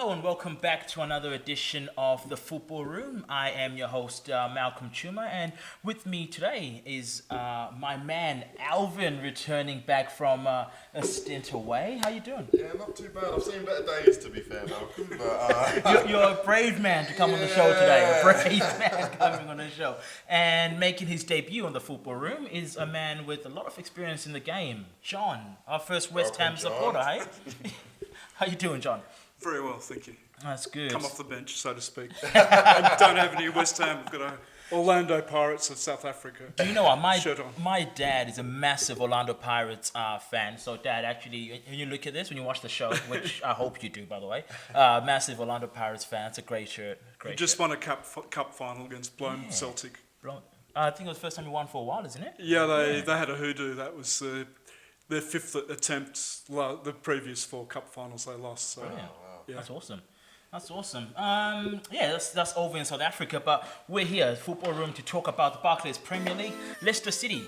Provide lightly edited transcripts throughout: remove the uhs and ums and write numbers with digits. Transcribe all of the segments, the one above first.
Hello and welcome back to another edition of the Football Room. I am your host, Malcolm Chuma, and with me today is my man, Alvin, returning back from a stint away. How you doing? Yeah, not too bad. I've seen better days, to be fair, Malcolm. But, you're a brave man to come on the show today. A brave man coming on the show. And making his debut on the Football Room is a man with a lot of experience in the game, John, our first West Ham supporter, hey? How you doing, John? Very well, thank you. That's good. Come off the bench, so to speak. I don't have any West Ham. I've got a Orlando Pirates of South Africa. Do you know what? shirt on. My dad is a massive Orlando Pirates fan. So, Dad, actually, when you look at this, when you watch the show, which I hope you do, by the way, massive Orlando Pirates fan. It's a great shirt. You just won a cup final against blown Celtic. I think it was the first time you won for a while, isn't it? Yeah, they had a hoodoo. That was their fifth attempt. The previous 4 cup finals they lost. So. Yeah. That's awesome. That's awesome. That's over in South Africa, but we're here, Football Room, to talk about the Barclays Premier League. Leicester City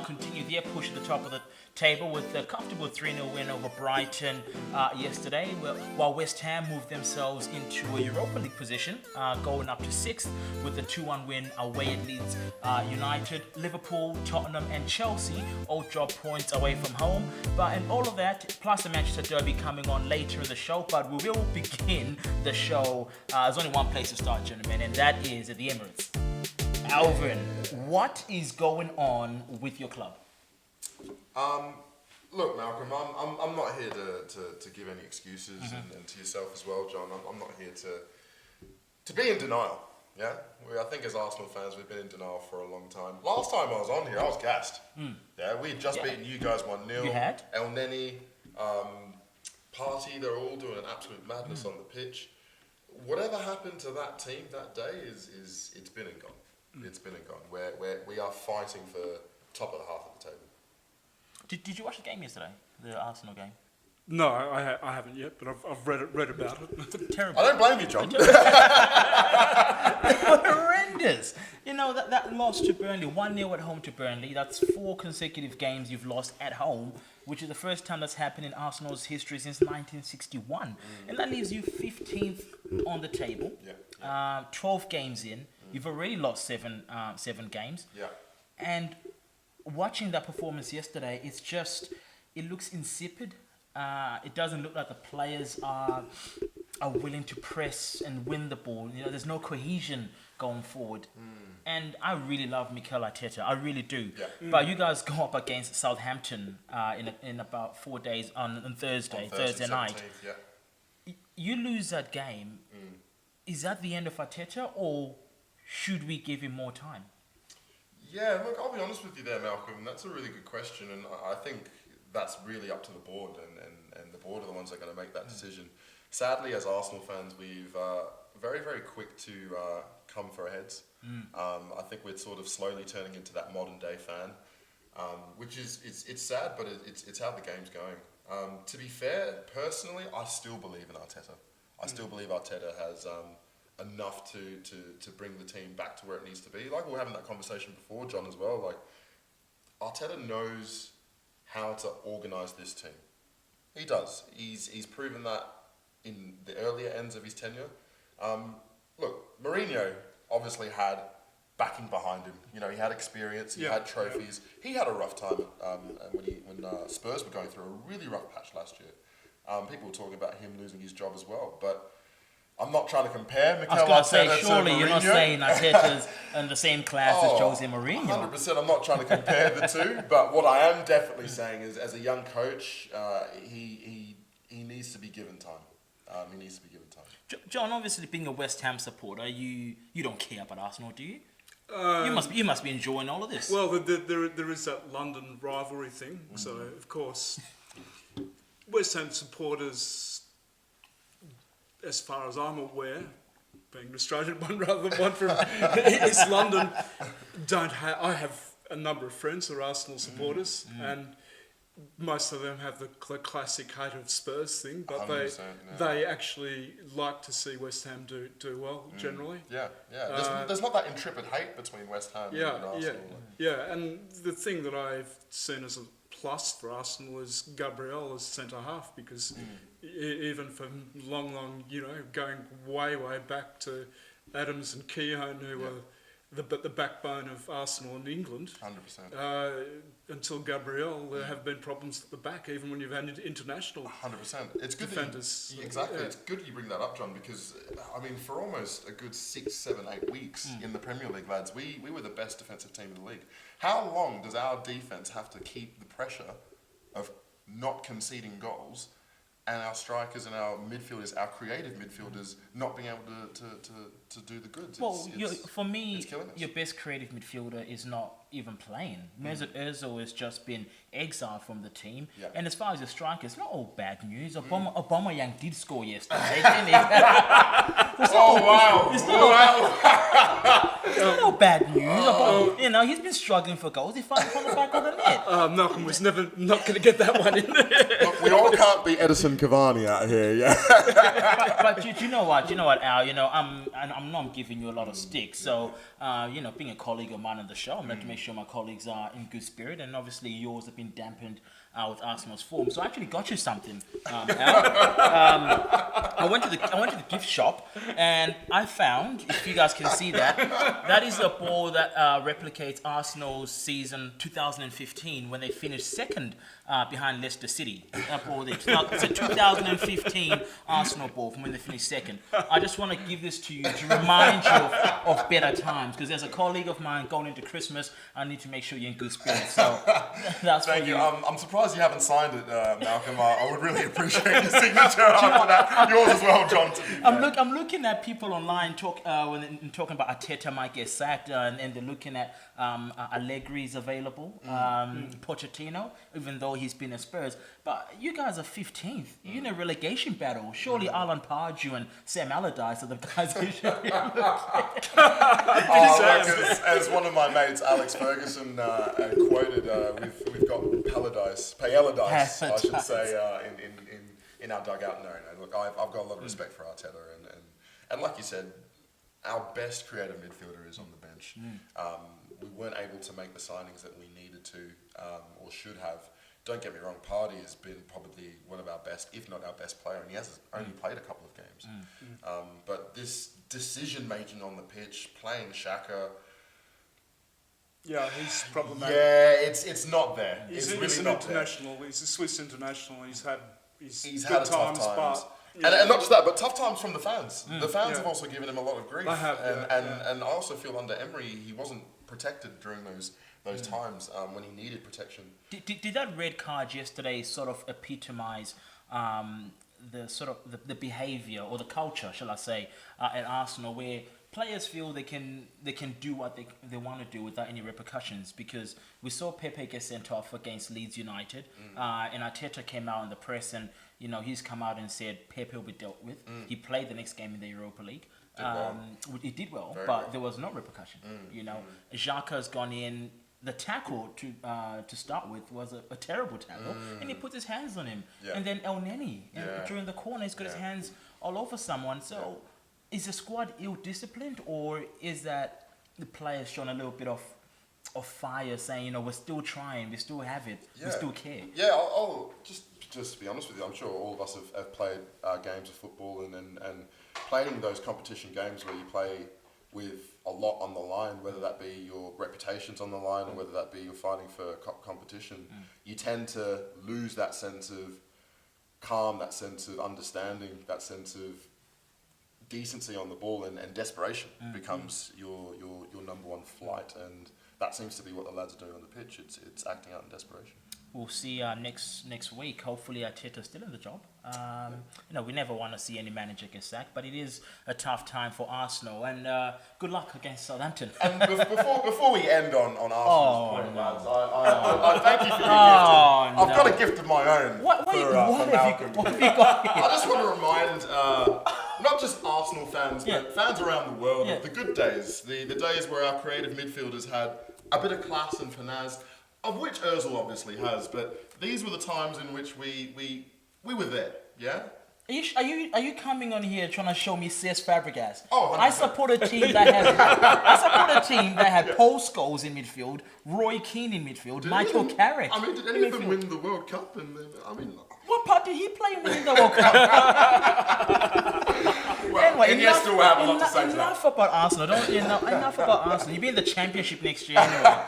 continue their push at the top of the table with a comfortable 3-0 win over Brighton yesterday, while West Ham moved themselves into a Europa League position, going up to 6th with a 2-1 win away at Leeds United. Liverpool, Tottenham and Chelsea all drop points away from home, and all of that, plus the Manchester Derby coming on later in the show, but we will begin the show. There's only one place to start, gentlemen, and that is at the Emirates. Alvin, what is going on with your club? Look, Malcolm, I'm not here to give any excuses, and to yourself as well, John. I'm not here to be in denial. Yeah, I think as Arsenal fans, we've been in denial for a long time. Last time I was on here, I was gassed. Yeah, we had just beaten you guys 1-0. You had? El Neni, Party, they're all doing an absolute madness on the pitch. Whatever happened to that team that day is it's been and gone. It's been and gone. We are fighting for top of the half of the table. Did you watch the game yesterday, the Arsenal game? No, I haven't yet, but I've read about it. Terrible. I don't blame you, John. Horrendous. You know, that loss to Burnley, 1-0 at home to Burnley, that's 4 consecutive games you've lost at home, which is the first time that's happened in Arsenal's history since 1961. And that leaves you 15th on the table, 12 games in. You've already lost 7 games. Yeah. And watching that performance yesterday, it looks insipid. It doesn't look like the players are willing to press and win the ball. You know, there's no cohesion going forward. And I really love Mikel Arteta. I really do. Yeah. But you guys go up against Southampton in about 4 days on Thursday night. Yeah. You lose that game. Is that the end of Arteta, or should we give him more time? Yeah, look, I'll be honest with you there, Malcolm. That's a really good question, and I think that's really up to the board, and the board are the ones that are going to make that decision. Sadly, as Arsenal fans, we've very, very quick to come for our heads. I think we're sort of slowly turning into that modern day fan, which is it's sad, but it's how the game's going. To be fair, personally, I still believe in Arteta. I still believe Arteta has enough to bring the team back to where it needs to be. Like we were having that conversation before, John, as well. Like Arteta knows how to organise this team. He does. He's proven that in the earlier ends of his tenure. Look, Mourinho obviously had backing behind him. You know, he had experience. He had trophies. He had a rough time when Spurs were going through a really rough patch last year. People were talking about him losing his job as well, but I'm not trying to compare Mikel Arteta to Mourinho. I was going to say, surely you're not saying Arteta's in the same class as Jose Mourinho. 100%, I'm not trying to compare the two, but what I am definitely saying is, as a young coach, he needs to be given time. He needs to be given time. John, obviously being a West Ham supporter, you don't care about Arsenal, do you? You must be enjoying all of this. Well, there is that London rivalry thing, so of course, West Ham supporters, as far as I'm aware, being an Australian one rather than one from East London, I have a number of friends who are Arsenal supporters, and most of them have the classic hate of Spurs thing, but they actually like to see West Ham do well generally. Yeah. There's not that intrepid hate between West Ham and Arsenal. Yeah, and the thing that I've seen as a plus for Arsenal is Gabriel as centre half, because even from long, going way back to Adams and Keown, who were the backbone of Arsenal in England. 100%. Until Gabriel, there have been problems at the back, even when you've had international 100%. It's good defenders. Exactly. Yeah. It's good you bring that up, John, because I mean, for almost a good 6, 7, 8 weeks in the Premier League, lads, we were the best defensive team in the league. How long does our defense have to keep the pressure of not conceding goals, and our strikers and our midfielders, our creative midfielders, not being able to do the goods? Well, for me, it's killing us. your best creative midfielder is not even playing. Mesut Ozil has just been exiled from the team. Yeah. And as far as your strikers, not all bad news. Aubameyang did score yesterday, didn't he? Wow! It's not all bad news. He's been struggling for goals. He finds from the back of the net. Malcolm was never not going to get that one in there. Look, we all can't be Edison Cavani out here, yeah. But do you know what, Al? I'm not giving you a lot of stick. So, being a colleague of mine on the show, I'm going to make sure my colleagues are in good spirit, and obviously yours have been dampened with Arsenal's form. So I actually got you something, Al. I went to the gift shop, and I found, if you guys can see that is a ball that replicates Arsenal's season 2015 when they finished second behind Leicester City. That ball there. It's a 2015 Arsenal ball from when they finished second. I just want to give this to you to remind you of better times, because as a colleague of mine going into Christmas, I need to make sure you're in good spirits. So that's Thank for you. you. I'm surprised you haven't signed it, Malcolm. I would really appreciate your signature after that. Yours as well, John. I'm looking at people online when they're talking about Arteta might get sacked, and they're looking at Allegri's available, Pochettino, even though he's been at Spurs. But you guys are 15th. You're in a relegation battle. Surely Alan Pardew and Sam Allardyce are the guys who should be looking. As one of my mates, Alex Ferguson, quoted, we've got Allardyce, I should say, in our dugout. No. Look, I've got a lot of respect for Arteta, and like you said, our best creative midfielder is on the bench. We weren't able to make the signings that we needed to or should have. Don't get me wrong, Partey has been probably one of our best, if not our best player, and he has only played a couple of games. But this decision-making on the pitch, playing Xhaka... Yeah, he's problematic. Yeah, it's not there. He's really an not international. There. He's a Swiss international. He's had He's good had tough times. but... And not just that, but tough times from the fans. The fans have also given him a lot of grief. They have, and I also feel under Emery, he wasn't protected during those times when he needed protection. Did that red card yesterday sort of epitomise the behaviour or the culture, shall I say, at Arsenal, where players feel they can do what they want to do without any repercussions? Because we saw Pepe get sent off against Leeds United, and Arteta came out in the press and he's come out and said Pepe will be dealt with. He played the next game in the Europa League. He did well, but there was no repercussion. Xhaka's gone in. The tackle to start with was a terrible tackle, and he put his hands on him. And then El Neni, during the corner, he's got his hands all over someone. So, is the squad ill-disciplined, or is that the players showing a little bit of fire, saying, we're still trying, we still have it, we still care? Yeah, I'll just to be honest with you, I'm sure all of us have played games of football and playing those competition games where you play with a lot on the line, whether that be your reputation's on the line or whether that be you're fighting for competition, you tend to lose that sense of calm, that sense of understanding, that sense of decency on the ball, and desperation becomes your number one flight, and that seems to be what the lads are doing on the pitch. It's acting out in desperation. We'll see next week. Hopefully Arteta's still in the job. We never want to see any manager get sacked, but it is a tough time for Arsenal. And good luck against Southampton. And before we end on Arsenal's point, lads, I thank you for your gift. I've got a gift of my own. What have you got here? I just want to remind not just Arsenal fans, but fans around the world of the good days, the days where our creative midfielders had a bit of class and finesse, of which Ozil obviously has, but these were the times in which we were there, yeah? Are you coming on here trying to show me Cesc Fabregas? Oh, 100%. I support a team that had Paul Scholes in midfield, Roy Keane in midfield, Michael Carrick. I mean, did any of them win the World Cup? And I mean, what part did he play in the World Cup? well, Anyway, Iniesta will have a lot to say to that. Enough about Arsenal. Enough about Arsenal. You'll be in the Championship next year anyway.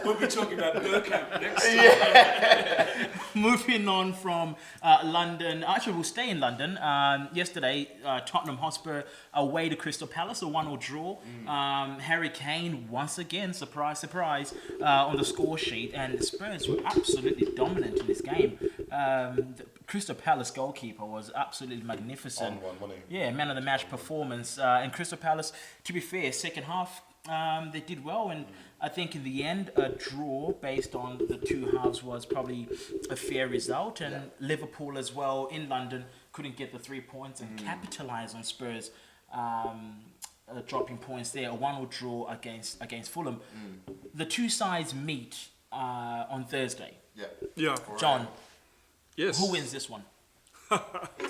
We'll be talking about Bergkamp next time. Moving on from London. Actually, we'll stay in London. Yesterday, Tottenham Hotspur away to Crystal Palace, a 1-1 draw. Harry Kane, once again, surprise, surprise, on the score sheet. And Spurs were absolutely dominant in this game. The Crystal Palace goalkeeper was absolutely magnificent. On one, wasn't he? Yeah, man of the match performance. And Crystal Palace, to be fair, second half, they did well. And I think in the end, a draw based on the two halves was probably a fair result. And Liverpool as well in London couldn't get the 3 points and capitalise on Spurs dropping points there. A 1-1 draw against Fulham. The two sides meet on Thursday. Yeah. John, Yes. who wins this one?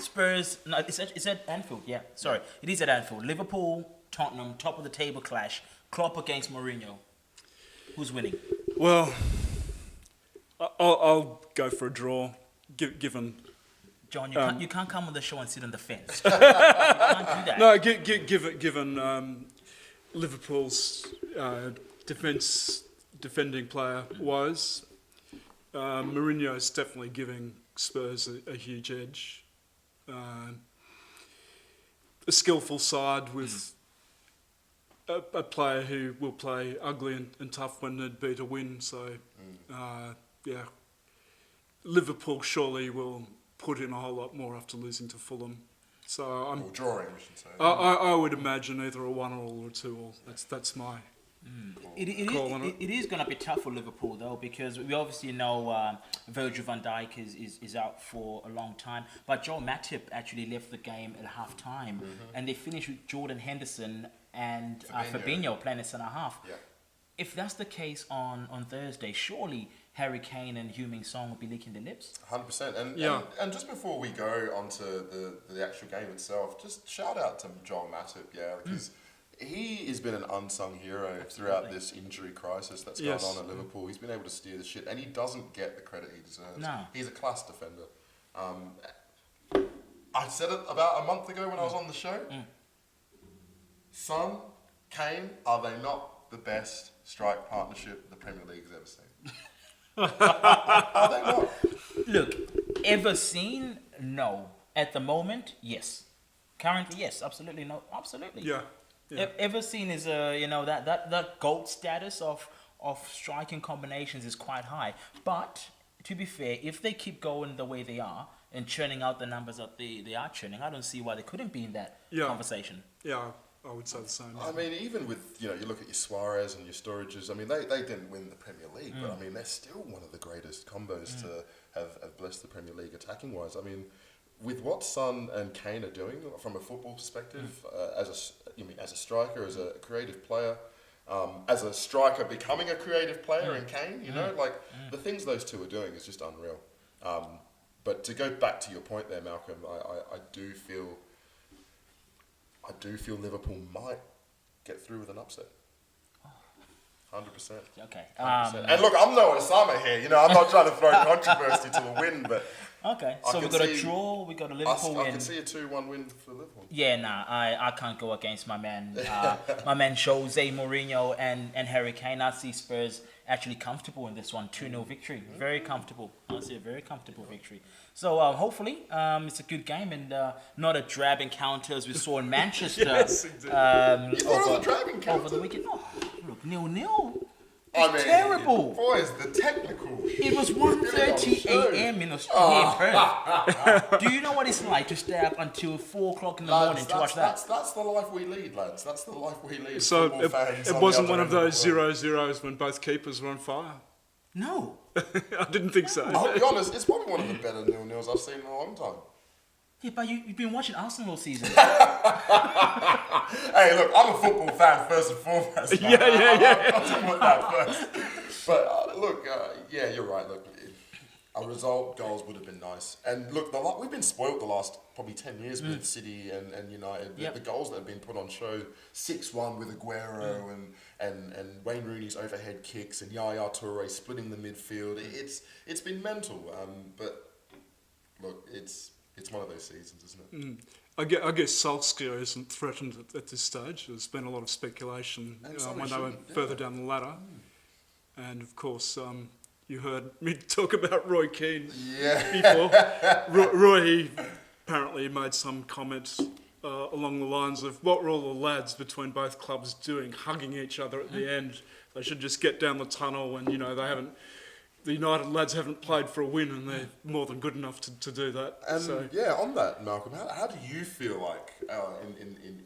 Spurs. No, it's at Anfield. Yeah, sorry, it is at Anfield. Liverpool, Tottenham, top of the table clash. Klopp against Mourinho. Who's winning? Well, I'll go for a draw, given. John, you can't come on the show and sit on the fence. You can't do that. No, given Liverpool's defending player wise, Mourinho is definitely giving Spurs a huge edge. A skillful side with a player who will play ugly and tough when need be to win. So, Liverpool surely will put in a whole lot more after losing to Fulham. So I'm drawing, we should say. I would imagine either a 1-1 or a 2-2. That's my. It is going to be tough for Liverpool though, because we obviously know Virgil van Dijk is out for a long time, but Joel Matip actually left the game at half time, and they finished with Jordan Henderson and Fabinho playing at centre half. Yeah. If that's the case on Thursday, surely Harry Kane and Heung-min Son will be licking their lips. 100%. And just before we go on to the actual game itself, just shout out to Joel Matip, because he has been an unsung hero throughout this injury crisis that's going on at Liverpool. He's been able to steer the ship, and he doesn't get the credit he deserves. No. He's a class defender. I said it about a month ago when I was on the show. Son, Kane, are they not the best strike partnership the Premier League has ever seen? Are they not? Look, ever seen? No. At the moment, yes. Currently, yes. Absolutely, no. Absolutely. Yeah. Ever seen is that GOAT status of striking combinations is quite high. But to be fair, if they keep going the way they are and churning out the numbers that they are churning, I don't see why they couldn't be in that conversation. Yeah, I would say the same. I mean, even with, you look at your Suarez and your Sturridges, I mean, they didn't win the Premier League, but I mean, they're still one of the greatest combos to have blessed the Premier League attacking-wise. I mean, with what Son and Kane are doing from a football perspective, as a striker, as a creative player, as a striker becoming a creative player in Kane, the things those two are doing is just unreal. But to go back to your point there, Malcolm, I do feel Liverpool might get through with an upset. 100%. Okay. 100%. And look, I'm no Osama here. I'm not trying to throw controversy to the wind, but okay. So we got a draw. We got a Liverpool win. I can see a 2-1 win for Liverpool. Yeah, I can't go against my man, my man Jose Mourinho and Harry Kane. I see Spurs actually comfortable in this one, 2-0 victory. Very comfortable. Honestly, a very comfortable victory. So hopefully it's a good game and not a drab encounter as we saw in Manchester. Yes, exactly. Over the weekend. Oh, look, 0-0. I mean, terrible. Boys, the technical. It was 1:30 a.m. in Perth. Do you know what it's like to stay up until 4 o'clock in the morning to watch that? That's the life we lead, lads. That's the life we lead. So it wasn't one of those 0-0s when both keepers were on fire? No. I didn't think so. I'll be honest, it's probably one of the better 0-0s I've seen in a long time. Yeah, but you've been watching Arsenal all season. Hey, look, I'm a football fan first and foremost. Man. Yeah. I'll put that first. But look, you're right. Look, A result, goals would have been nice. And look, we've been spoilt the last probably 10 years with City and United. The goals that have been put on show, 6-1 with Aguero and Wayne Rooney's overhead kicks and Yaya Toure splitting the midfield. It's been mental. But look, it's one of those seasons, isn't it? I guess Solskjaer isn't threatened at this stage. There's been a lot of speculation when they went further down the ladder. And of course, you heard me talk about Roy Keane before. Roy apparently made some comments along the lines of, what were all the lads between both clubs doing, hugging each other at the end? They should just get down the tunnel and, the United lads haven't played for a win and they're more than good enough to do that. And on that, Malcolm, how do you feel like,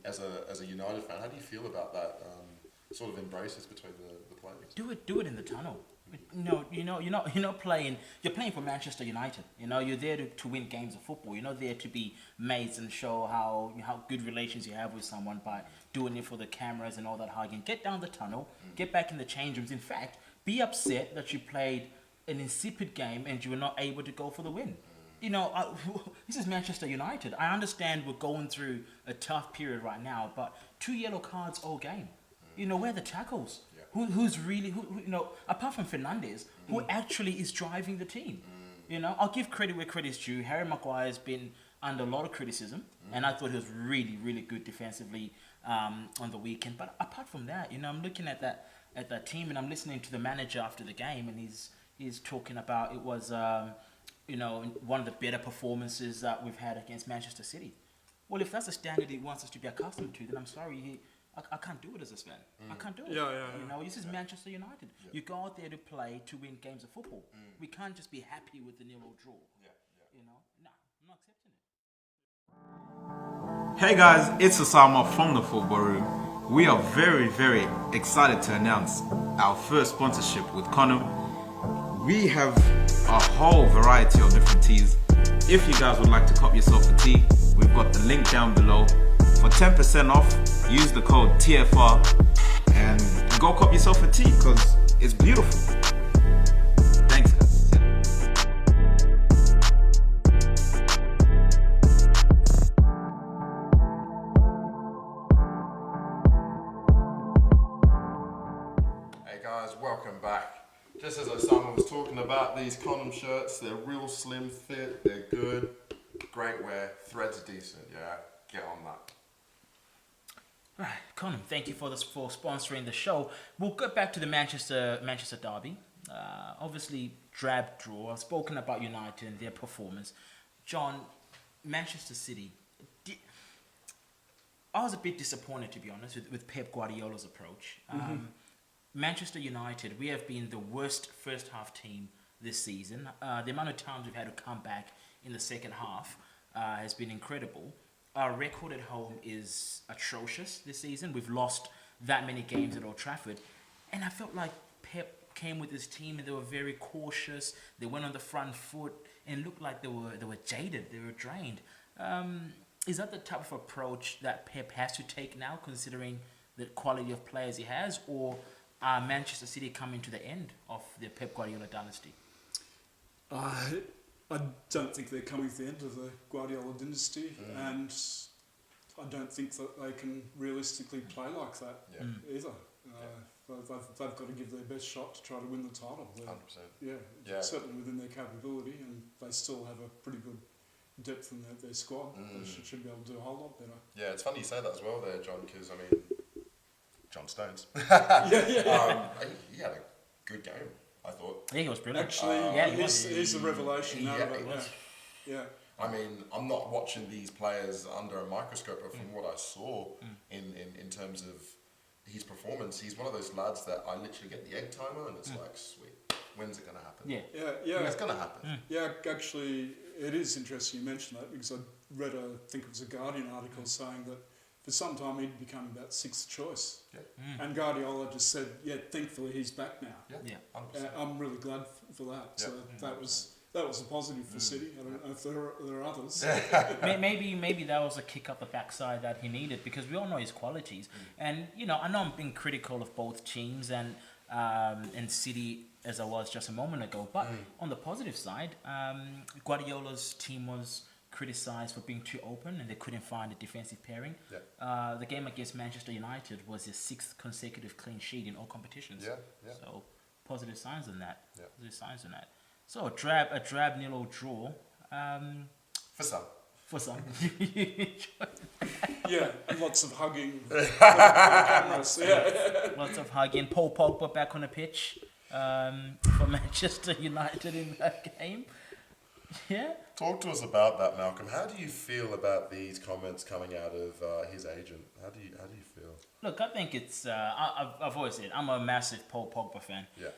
as a United fan, how do you feel about that sort of embraces between the players? Do it in the tunnel. You're not playing. You're playing for Manchester United. You're there to win games of football. You're not there to be mates and show how good relations you have with someone by doing it for the cameras and all that hugging. Get down the tunnel. Get back in the change rooms. In fact, be upset that you played an insipid game and you were not able to go for the win. This is Manchester United. I understand we're going through a tough period right now, but 2 yellow cards all game. Where are the tackles? Who's really, apart from Fernandes, who actually is driving the team? I'll give credit where credit's due. Harry Maguire's been under a lot of criticism, and I thought he was really, really good defensively on the weekend. But apart from that, I'm looking at that team, and I'm listening to the manager after the game, and he's talking about it was, one of the better performances that we've had against Manchester City. Well, if that's a standard he wants us to be accustomed to, then I'm sorry, I can't do it as a fan. I can't do it. This is Manchester United. You go out there to play to win games of football. We can't just be happy with the 0-0 draw. No, I'm not accepting it. Hey guys, it's Osama from the Football Room. We are very, very excited to announce our first sponsorship with Tottenham. We have a whole variety of different teas. If you guys would like to cop yourself a tea, we've got the link down below. For 10% off, use the code TFR and go cop yourself a tea because it's beautiful. Thanks guys. Hey guys, welcome back. Just as Osama was talking about, these Tottenham shirts, they're real slim fit, they're good, great wear, threads are decent, get on that. Right, Conan, thank you for sponsoring the show. We'll go back to the Manchester derby. Obviously, drab draw. I've spoken about United and their performance. John, Manchester City. I was a bit disappointed, to be honest, with Pep Guardiola's approach. Manchester United, we have been the worst first half team this season. The amount of times we've had to come back in the second half has been incredible. Our record at home is atrocious this season. We've lost that many games at Old Trafford. And I felt like Pep came with his team and they were very cautious. They went on the front foot and looked like they were jaded. They were drained. Is that the type of approach that Pep has to take now, considering the quality of players he has? Or are Manchester City coming to the end of the Pep Guardiola dynasty? I don't think they're coming to the end of the Guardiola dynasty, and I don't think that they can realistically play like that either. They've got to give their best shot to try to win the title. 100%. Yeah, certainly within their capability, and they still have a pretty good depth in their squad. They should be able to do a whole lot better. Yeah, it's funny you say that as well there, John, because, John Stones. He had a good game, I thought. Yeah, he was brilliant. Actually, he's a revelation out of it. Yeah. I'm not watching these players under a microscope, but from what I saw in terms of his performance, he's one of those lads that I literally get the egg timer and it's like, sweet, when's it going to happen? Yeah. It's going to happen. Yeah, actually, it is interesting you mention that because I read I think it was a Guardian article saying that for some time he'd become about sixth choice. And Guardiola just said, thankfully he's back now. 100%. I'm really glad for that. So that was a positive for City. I don't know if there are others. maybe that was a kick up the backside that he needed, because we all know his qualities. And I know I'm being critical of both teams, and City as I was just a moment ago. But on the positive side, Guardiola's team was criticised for being too open and they couldn't find a defensive pairing. Yeah. The game against Manchester United was his 6th consecutive clean sheet in all competitions. Yeah, yeah. So positive signs on that. Yeah. Positive signs on that. So a drab 0-0 draw. For some. For some. Yeah, and lots of hugging. For the cameras. Yeah. Lots of hugging. Paul Pogba back on the pitch for Manchester United in that game. Yeah. Talk to us about that, Malcolm. How do you feel about these comments coming out of his agent? How do you feel? Look, I think it's. I've always said I'm a massive Paul Pogba fan. Yeah.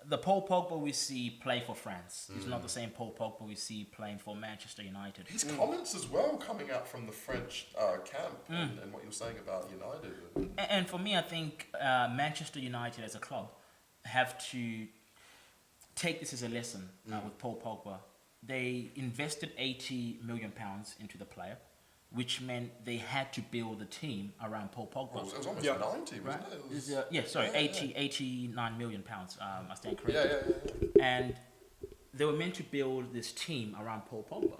The Paul Pogba we see play for France is not the same Paul Pogba we see playing for Manchester United. His comments as well coming out from the French camp and what you were saying about United. And for me, I think Manchester United as a club have to take this as a lesson with Paul Pogba. They invested £80 million into the player, which meant they had to build a team around Paul Pogba. Well, it was almost 90, wasn't it? Yeah, sorry, 89 million pounds. I stand corrected. Yeah. And they were meant to build this team around Paul Pogba.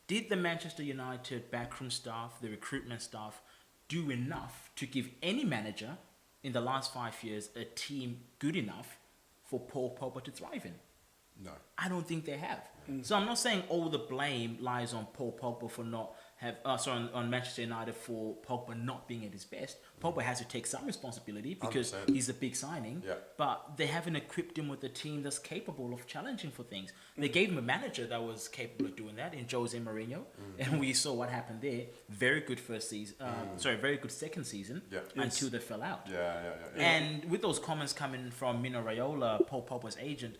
Did the Manchester United backroom staff, the recruitment staff, do enough to give any manager in the last 5 years a team good enough for Paul Pogba to thrive in? No. I don't think they have. So I'm not saying all the blame lies on Paul Pogba for not on Manchester United for Pogba not being at his best. Pogba has to take some responsibility because 100%. he's a big signing. Yeah. But they haven't equipped him with a team that's capable of challenging for things. They gave him a manager that was capable of doing that in Jose Mourinho, and we saw what happened there. Very good first season. Very good second season until they fell out. Yeah. And with those comments coming from Mino Raiola, Paul Pogba's agent,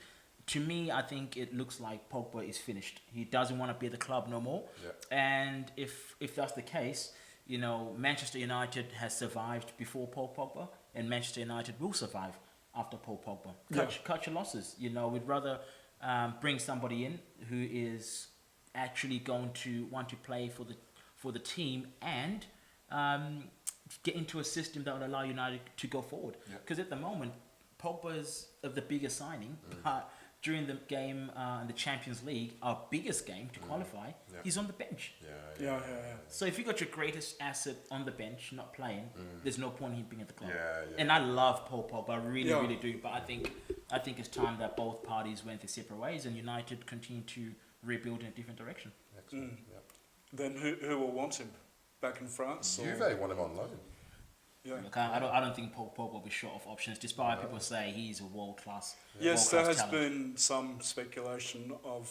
to me, I think it looks like Pogba is finished. He doesn't want to be at the club no more. Yeah. And if that's the case, Manchester United has survived before Paul Pogba, and Manchester United will survive after Paul Pogba. Cut your losses. We'd rather bring somebody in who is actually going to want to play for the team and get into a system that will allow United to go forward. Because at the moment, Pogba's the biggest signing, but during the game in the Champions League, our biggest game to qualify, he's on the bench. Yeah. So if you got your greatest asset on the bench, not playing, there's no point in him being at the club. Yeah. And I love Paul Pogba, I really do. But I think it's time that both parties went their separate ways and United continue to rebuild in a different direction. Excellent. Then who will want him back in France? Juve want him on loan. Yeah. Look, I don't think Paul Pogba will be short of options, despite people say he's a world-class Yes, there has talent. been some speculation of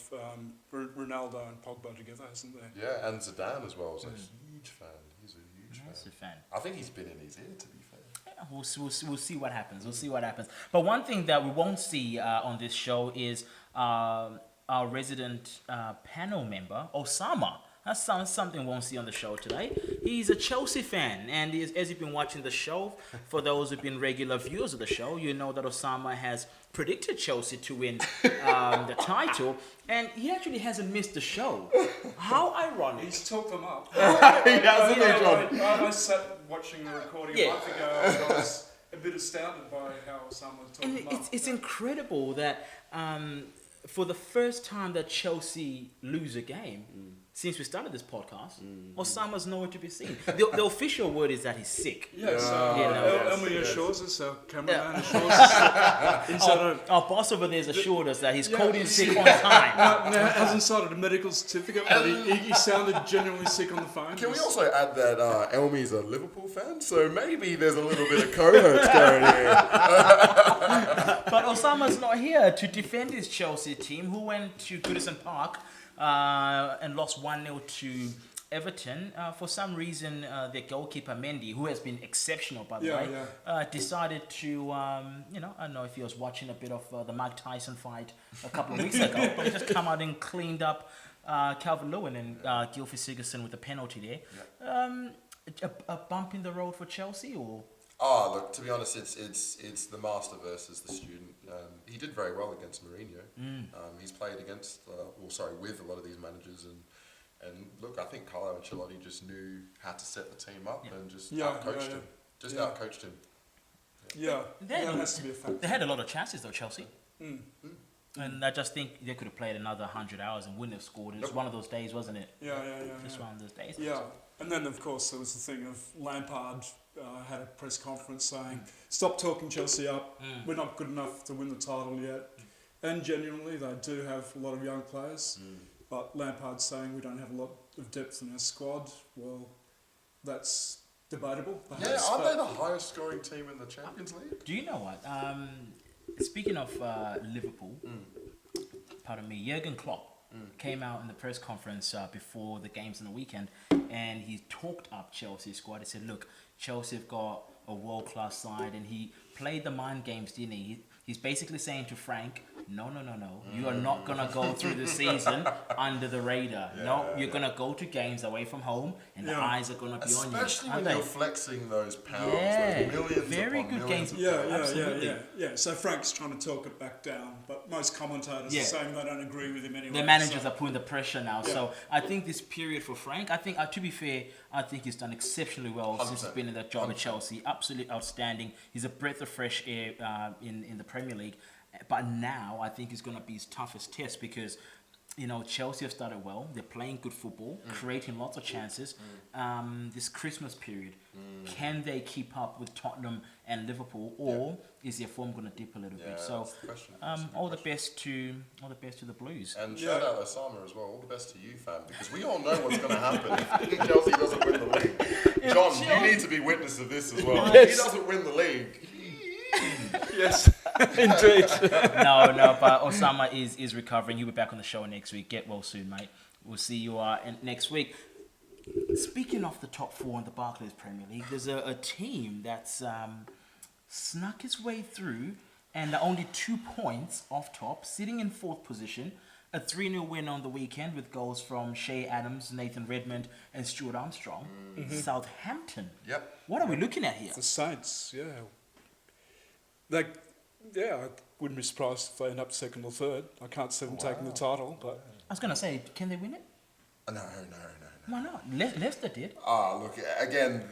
Ronaldo and Pogba together, hasn't there? Yeah, and Zidane as well is a huge fan. He's a huge Massive fan. I think he's been in his ear, to be fair. Yeah, we'll see what happens. We'll see what happens. But one thing that we won't see on this show is our resident panel member, Osama. That's something we won't see on the show today. He's a Chelsea fan, and as you've been watching the show, for those who've been regular viewers of the show, you know that Osama has predicted Chelsea to win the title, and he actually hasn't missed the show. How ironic. He's talked them up. John. I sat watching the recording a month ago and I was a bit astounded by how someone talked And them up. it's incredible that for the first time that Chelsea lose a game since we started this podcast, Osama's nowhere to be seen. The official word is that he's sick. Yes, Emily assures us, our cameraman assures us. Our boss over there has assured us that he's cold and sick on time. Now, hasn't cited a medical certificate, but he sounded genuinely sick on the phone. Can we also add that Elmi's a Liverpool fan, so maybe there's a little bit of cohorts going here. But Osama's not here to defend his Chelsea team, who went to Goodison Park and lost 1-0 to Everton. For some reason, their goalkeeper Mendy, who has been exceptional by the way, decided to, I don't know if he was watching a bit of the Mike Tyson fight a couple of weeks ago, but he just come out and cleaned up Calvert-Lewin and Gylfi Sigurdsson with a penalty there. A bump in the road for Chelsea, or? Oh, look, to be honest, it's the master versus the student. He did very well against Mourinho. He's played against, with a lot of these managers, and look, I think Carlo Ancelotti just knew how to set the team up and just outcoached him. Outcoached him. Yeah, They- that has to be a factor. They had a lot of chances though, Chelsea. And I just think they could have played another 100 hours and wouldn't have scored. It was one of those days, wasn't it? Yeah. Just one of those days. Yeah, and then of course there was the thing of Lampard had a press conference saying, "Stop talking Chelsea up. We're not good enough to win the title yet." And genuinely, they do have a lot of young players, but Lampard's saying we don't have a lot of depth in our squad. Well, that's debatable. Perhaps, Yeah, aren't but they the highest scoring team in the Champions League? Do you know what? Speaking of Liverpool, pardon me, Jurgen Klopp came out in the press conference before the games on the weekend, and he talked up Chelsea's squad. He said, "Look, Chelsea have got a world-class side," and he played the mind games, didn't he? He's basically saying to Frank, no, you are not going to go through the season under the radar. No, you're going to go to games away from home, and the eyes are going to be on you. Especially when you're flexing those pounds, Yeah, those millions very upon good millions games. of yeah. Absolutely. So Frank's trying to talk it back down, but most commentators Yeah. are saying they don't agree with him anyway. The managers so. are putting the pressure now. So I think this period for Frank, I think, to be fair, I think he's done exceptionally well since he's been in that job at Chelsea. Absolutely outstanding. He's a breath of fresh air in the Premier League. But now I think it's going to be his toughest test because, you know, Chelsea have started well. They're playing good football, creating lots of chances. This Christmas period, can they keep up with Tottenham and Liverpool, or is their form going to dip a little bit? So, that's the question. all the best to the Blues. And shout out Osama as well. All the best to you, fam, because we all know what's going to happen if Chelsea doesn't win the league. John, you need to be witness of this as well. Yes. If he doesn't win the league, Yes, indeed. no, but Osama is recovering. He'll be back on the show next week. Get well soon, mate. We'll see you next week. Speaking of the top four in the Barclays Premier League, there's a team that's snuck its way through and they're only 2 points off top, sitting in fourth position. A 3-0 win on the weekend with goals from Shea Adams, Nathan Redmond, and Stuart Armstrong. Southampton. Yep. What are we looking at here? The Saints, I wouldn't be surprised if they end up second or third. I can't see them taking the title, but I was going to say, can they win it? no. Why not? Leicester did. Look, again,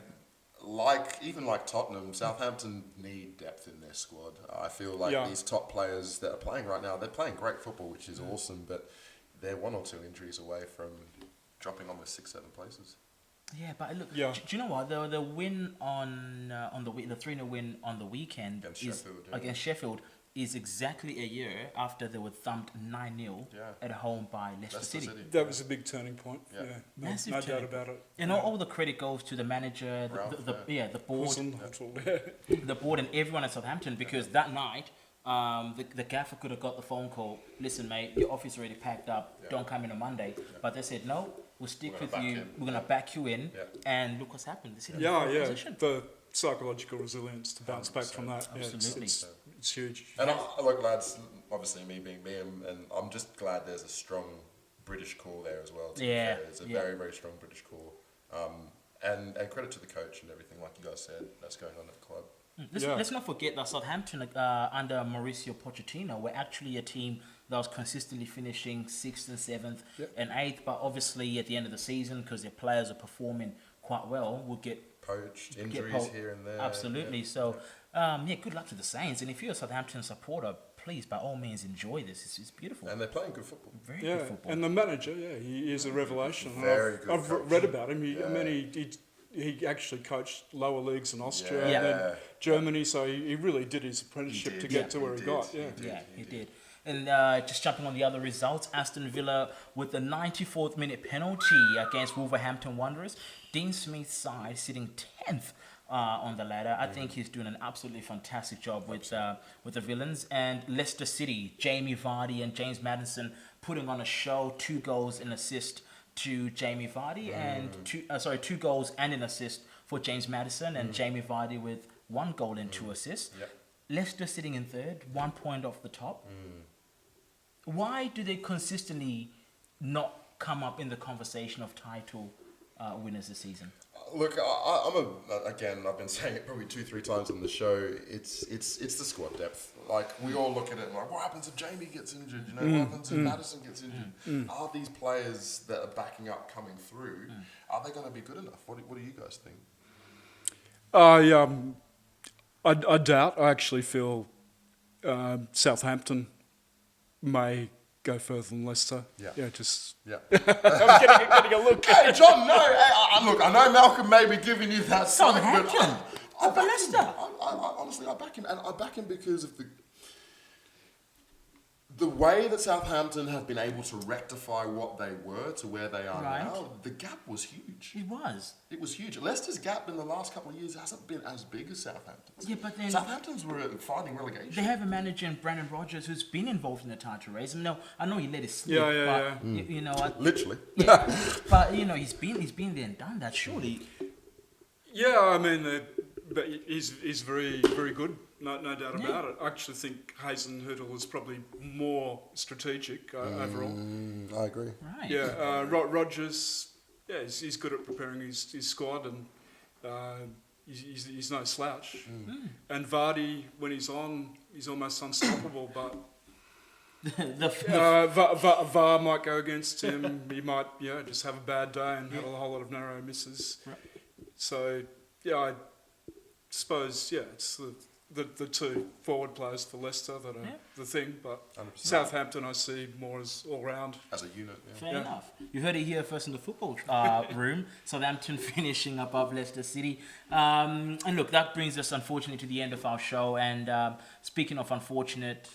even like Tottenham, Southampton need depth in their squad. I feel like these top players that are playing right now, they're playing great football, which is awesome, but they're 1 or 2 injuries away from dropping almost 6-7 places. Yeah, but look, Yeah. do you know what? The win on the 3-0 win on the weekend against Sheffield is exactly a year after they were thumped 9-0 at home by Leicester City. that was a big turning point. Yeah. No Massive doubt turning about it. And all the credit goes to the manager, the board, Wilson, the board, and everyone at Southampton, because that night, the gaffer could have got the phone call. Listen, mate, your office already packed up. Don't come in on Monday. But they said no. We'll stick with you. We're gonna back you in, and look what's happened. They position. The psychological resilience to bounce back from that. Absolutely. It's huge. And look, lads, obviously me being me, and I'm just glad there's a strong British core there as well. Yeah. It's a very, very strong British core. And credit to the coach and everything, like you guys said, that's going on at the club. Let's not forget that Southampton under Mauricio Pochettino were actually a team that was consistently finishing 6th and 7th and 8th, but obviously at the end of the season, because their players are performing quite well, will get Poached, injuries here and there. Absolutely. Yeah. So, good luck to the Saints. And if you're a Southampton supporter, please, by all means, enjoy this. It's beautiful. And they're playing good football. Very good football. And the manager, he is a revelation. Very good I've coach. read about him. He actually coached lower leagues in Austria Yeah. and then Germany, so he really did his apprenticeship to get to where he got. He did. And just jumping on the other results, Aston Villa with the 94th minute penalty against Wolverhampton Wanderers. Dean Smith's side sitting 10th on the ladder. I think he's doing an absolutely fantastic job with the Villains. And Leicester City, Jamie Vardy and James Maddison putting on a show, 2 goals and assist to Jamie Vardy and 2 goals and an assist for James Maddison, and Jamie Vardy with 1 goal and 2 assists. Leicester sitting in third, 1 point off the top. Why do they consistently not come up in the conversation of title winners this season? Look, again, I've been saying it probably 2-3 times on the show. It's the squad depth. Like, we all look at it and like, what happens if Jamie gets injured? You know, what happens if Maddison gets injured? Are these players that are backing up coming through? Are they going to be good enough? What do you guys think? I doubt. I actually feel Southampton may go further than Leicester. Yeah. Just Yeah. I'm getting a look. Hey, John, no. Look, I know Malcolm may be giving you that side, but Southampton I over back him. Leicester. Honestly, I back him, and I back him because of the way that Southampton have been able to rectify what they were to where they are Right. now. The gap was huge. It was. It was huge. Leicester's gap in the last couple of years hasn't been as big as Southampton's. Yeah, but then Southampton's were fighting relegation. they have a manager in Brandon Rodgers who's been involved in the title race. I know he let it slip. Yeah. but you know, Literally. but you know, he's been there and done that. Surely, Yeah, I mean, but he's very, very good. No doubt about it. I actually think Hazenhüttl is probably more strategic overall. I agree. right? Yeah, Rodgers. Yeah, he's good at preparing his squad, and he's no slouch. And Vardy, when he's on, he's almost unstoppable. But VAR might go against him. He might, just have a bad day and have a whole lot of narrow misses. Right. So, I suppose, it's the two forward players for Leicester that are the thing. But 100%. Southampton I see more as all round. As a unit, Fair enough. You heard it here first in the football room. Southampton finishing above Leicester City. And look, that brings us unfortunately to the end of our show. And speaking of unfortunate,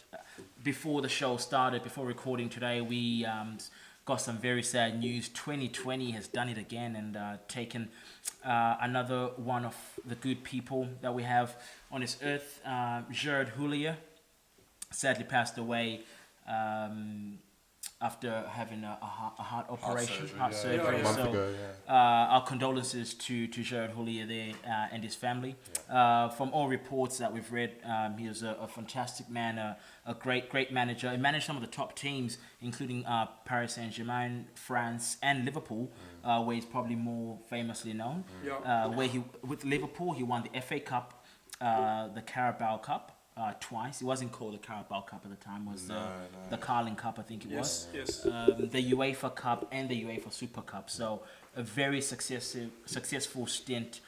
before the show started, before recording today, we got some very sad news. 2020 has done it again and taken another one of the good people that we have on this earth. Gerard Houllier sadly passed away after having a heart operation, heart surgery. A month So ago, our condolences to Gerard Houllier there and his family. From all reports that we've read, he was a fantastic man, a great manager. He managed some of the top teams, including Paris Saint-Germain, France, and Liverpool, where he's probably more famously known. Where with Liverpool, he won the FA Cup, the Carabao Cup. Twice. It wasn't called the Carabao Cup at the time. It was the Carling Cup, I think it was. Yes. The UEFA Cup and the UEFA Super Cup. So a very successful stint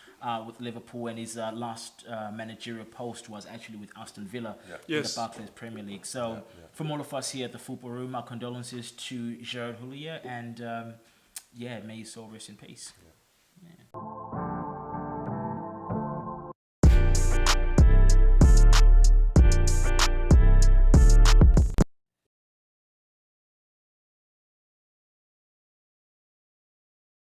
with Liverpool, and his last managerial post was actually with Aston Villa in the Barclays Premier League. So from all of us here at the Football Room, our condolences to Gerard Houllier, and may his soul rest in peace.